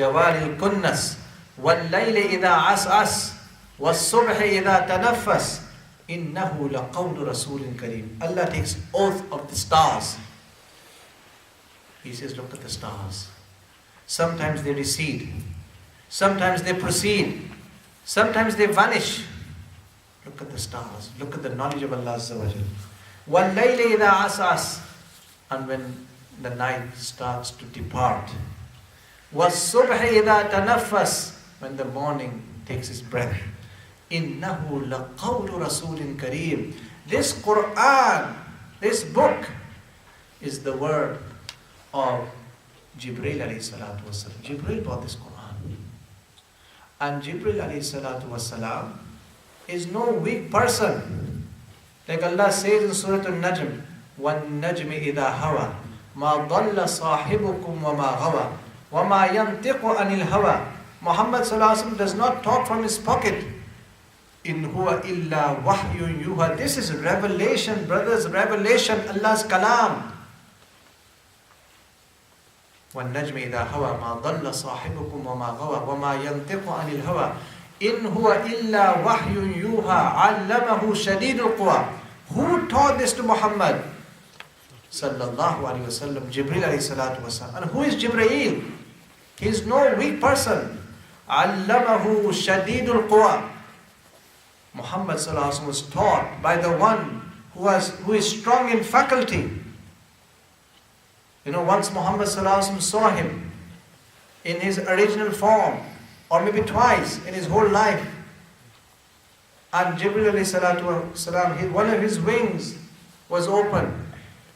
جوار الكنس والليل إذا عسعس والصبح إذا تنفس إنه لقول رسول كريم. Allah takes oath of the stars. He says, look at the stars. Sometimes they recede. Sometimes they proceed. Sometimes they vanish. Look at the stars. Look at the knowledge of Allah Azza wa Jal. وَاللَّيْلِ إِذَا عَسْعَسْ. And when the night starts to depart. وَالصُّبْحِ إِذَا تَنَفَّسْ. When the morning takes its breath. إِنَّهُ لَقَوْلُ رَسُولٍ كَرِيمٍ. This Quran, this book, is the word of Jibreel alayhi salatu wasalam. Jibreel brought this Quran. And Jibreel alayhi salatu wasalam is no weak person. Like Allah says in Surah Al-Najm, وَالنَّجْمِ إِذَا هَوَى مَا ضَلَّ صَاحِبُكُمْ وَمَا غَوَى وَمَا يَنْتِقُ عَنِ الْهَوَى. Muhammad sallallahu alaihi wasallam does not talk from his pocket. In huwa illa wahyun yuha. This is revelation, brothers, revelation, Allah's kalam. وَالنَّجْمِ إِذَا هَوَى مَا ضَلَّ صَاحِبُكُمْ وَمَا غَوَى وَمَا يَنْتِقُ عَنِ الْهَوَى إِنْ هُوَ إِلَّا وَحْيٌ يُوحَى عَلَّمَهُ شَدِيدُ الْقُوَى. Who taught this to Muhammad? Sallallahu alayhi wa sallam, Jibreel alayhi salatu wa sallam. And who is Jibreel? He is no weak person. عَلَّمَهُ شَدِيدُ الْقُوَى. Muhammad sallallahu alayhi wa sallam was taught by the one who is strong in faculty. You know, once Muhammad sallallahu alaihi wasallam saw him in his original form, or maybe twice in his whole life. And Jibreel alayhi salatu wasalam, one of his wings was open.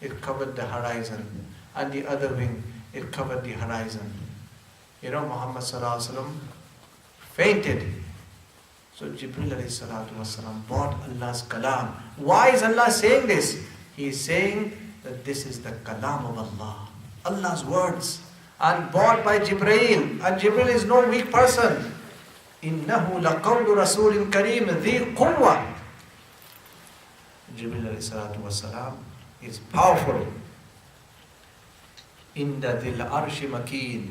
It covered the horizon. And the other wing, it covered the horizon. You know, Muhammad sallallahu alaihi wasallam fainted. So Jibreel alayhi salatu wasalam brought Allah's kalam. Why is Allah saying this? He is saying that this is the kalam of Allah, Allah's words, and brought by Jibreel. And Jibreel is no weak person. إِنَّهُ لَقَوْلُ رَسُولٍ كَرِيمٍ ذِي قُوَّةٍ. Jibreel alayhi salatu wasalam is powerful. إِنَّ ذِي الْعَرْشِ مَكِينٍ.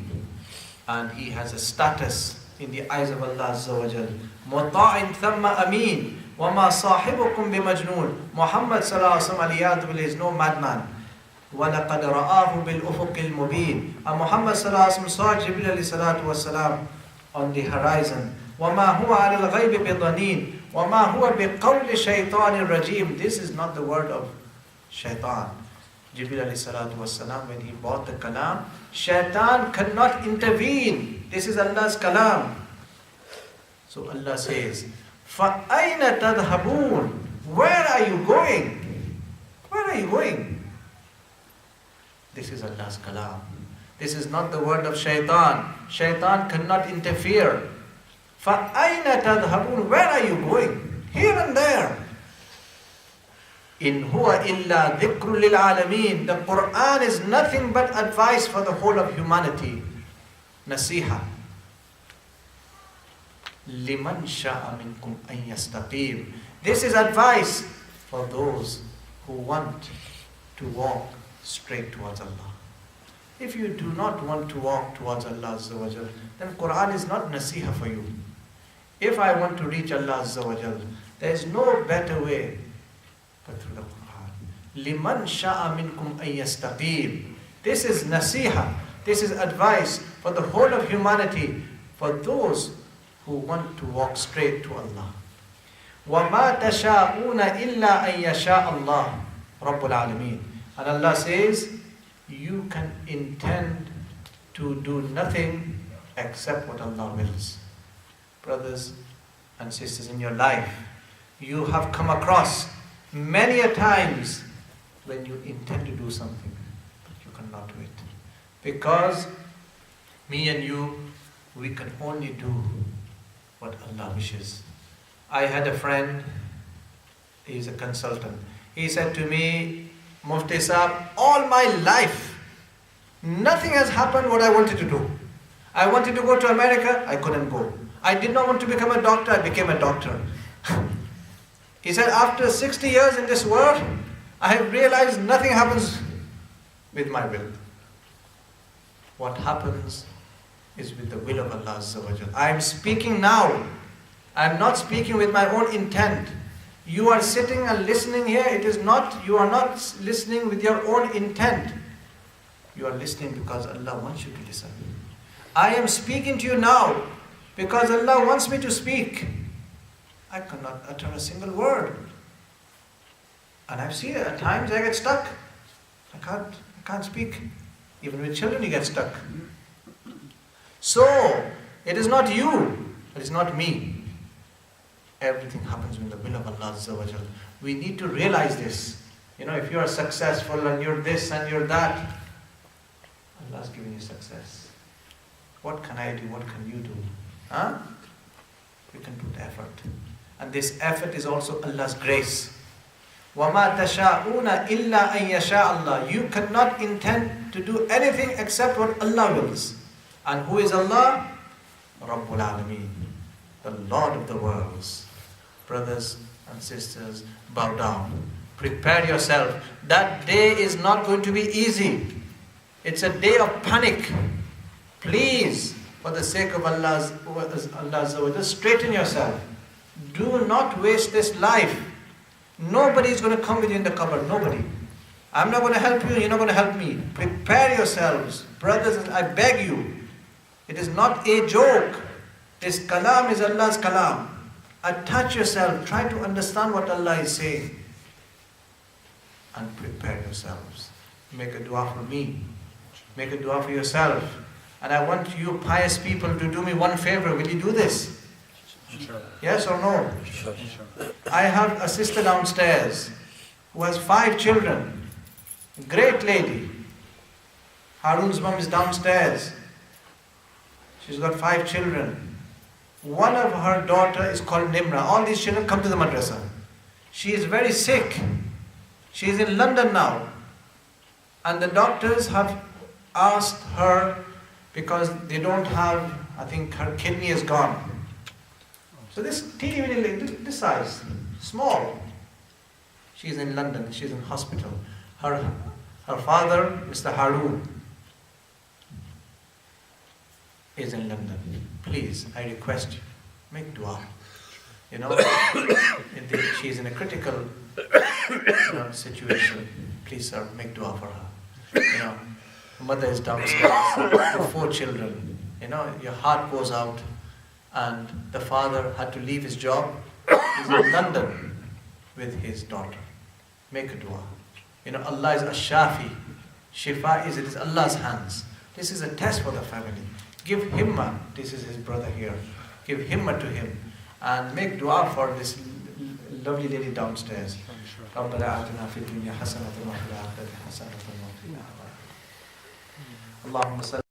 And he has a status in the eyes of Allah Azza wa Jal. مُطَاعٍ ثَمَّ أَمِينٍ. وَمَا صَاحِبُكُمْ بِمَجْنُونَ. Muhammad sallallahu alaihi wasallam is no madman. وَلَقَدْ رَآهُ بِالْأُفُقِ الْمُبِينِ. And Muhammad sallallahu alaihi wasallam saw Jibreel alayhi salatu wasalam on the horizon. وَمَا هُوَ عَلَى الْغَيْبِ بِضَنِينٍ وَمَا هُوَ بِقَوْلِ شَيْطَانِ الرَّجِيمِ. This is not the word of shaitan. Jibreel alayhi salatu wasalam, when he brought the kalam, shaitan cannot intervene. This is Allah's kalam. So Allah says, فَأَيْنَ تَذْهَبُونَ. Where are you going? Where are you going? This is Allah's kalam. This is not the word of shaitan. Shaitan cannot interfere. فَأَيْنَ تَذْهَبُونَ. Where are you going? Here and there. إِنْ هُوَ إِلَّا ذِكْرٌ لِلْعَالَمِينَ. The Quran is nothing but advice for the whole of humanity. Nasiha. لِمَنْ شَاءَ مِنْكُمْ أَنْ يَسْتَقِيمٍ. This is advice for those who want to walk straight towards Allah. If you do not want to walk towards Allah Azza wa Jal, then Quran is not nasiha for you. If I want to reach Allah Azza wa Jal, there is no better way but through the Quran. لِمَنْ شَاءَ مِنْكُمْ أَنْ يَسْتَقِيمٍ. This is nasiha. This is advice for the whole of humanity, for those who want to walk straight to Allah. وَمَا تَشَاءُونَ إِلَّا أَن يَشَاءَ اللَّهُ رَبُّ الْعَالَمِينَ. And Allah says, you can intend to do nothing except what Allah wills. Brothers and sisters, in your life, you have come across many a times when you intend to do something, but you cannot do it. Because me and you, we can only do what Allah wishes. I had a friend, he's a consultant. He said to me, Mufti Sahab, all my life, nothing has happened what I wanted to do. I wanted to go to America, I couldn't go. I did not want to become a doctor, I became a doctor. He said, after 60 years in this world, I have realized nothing happens with my will. What happens is with the will of Allah Azza wa Jal. I am speaking now. I am not speaking with my own intent. You are sitting and listening here. You are not listening with your own intent. You are listening because Allah wants you to listen. I am speaking to you now because Allah wants me to speak. I cannot utter a single word. And I've seen it. At times I get stuck. I can't speak. Even with children you get stuck. So, it is not you. It is not me. Everything happens in the will of Allah Azza wa Jal. We need to realize this. If you are successful and you're this and you're that, Allah's giving you success. What can I do? What can you do? You can put effort. And this effort is also Allah's grace. وَمَا تَشَاءُونَ إِلَّا أَن يَشَاءَ اللَّهُ. You cannot intend to do anything except what Allah wills. And who is Allah? Rabbul Alameen, the Lord of the worlds. Brothers and sisters, bow down. Prepare yourself. That day is not going to be easy. It's a day of panic. Please, for the sake of Allah, straighten yourself. Do not waste this life. Nobody is going to come with you in the cupboard. Nobody. I'm not going to help you. You're not going to help me. Prepare yourselves. Brothers, I beg you. It is not a joke. This kalam is Allah's kalam. Attach yourself. Try to understand what Allah is saying. And prepare yourselves. Make a dua for me. Make a dua for yourself. And I want you pious people to do me one favor. Will you do this? Sure. Yes or no? Sure. I have a sister downstairs who has 5 children. Great lady. Harun's mom is downstairs. She's got 5 children. One of her daughter is called Nimra. All these children come to the madrasa. She is very sick. She is in London now. And the doctors have asked her, because they don't have, I think her kidney is gone. So this teeny weeny, this size, small. She's in London, she's in hospital. Her father, Mr. Harun, is in London. Please, I request you, make dua. She's in a critical situation. Please, sir, make dua for her. Her mother is downstairs with 4 children. Your heart goes out. And the father had to leave his job. He's in London with his daughter. Make a dua. Allah is Ash-Shafi. Shifa it is Allah's hands. This is a test for the family. Give himma. This is his brother here. Give himma to him. And make dua for this lovely lady downstairs. رَبَّنَا آتِنَا فِي الدُّنْيَا حَسَنَةً وَفِي الْآخِرَةِ حَسَنَةً وَقِنَا عَذَابَ النَّارِ. اللهم صل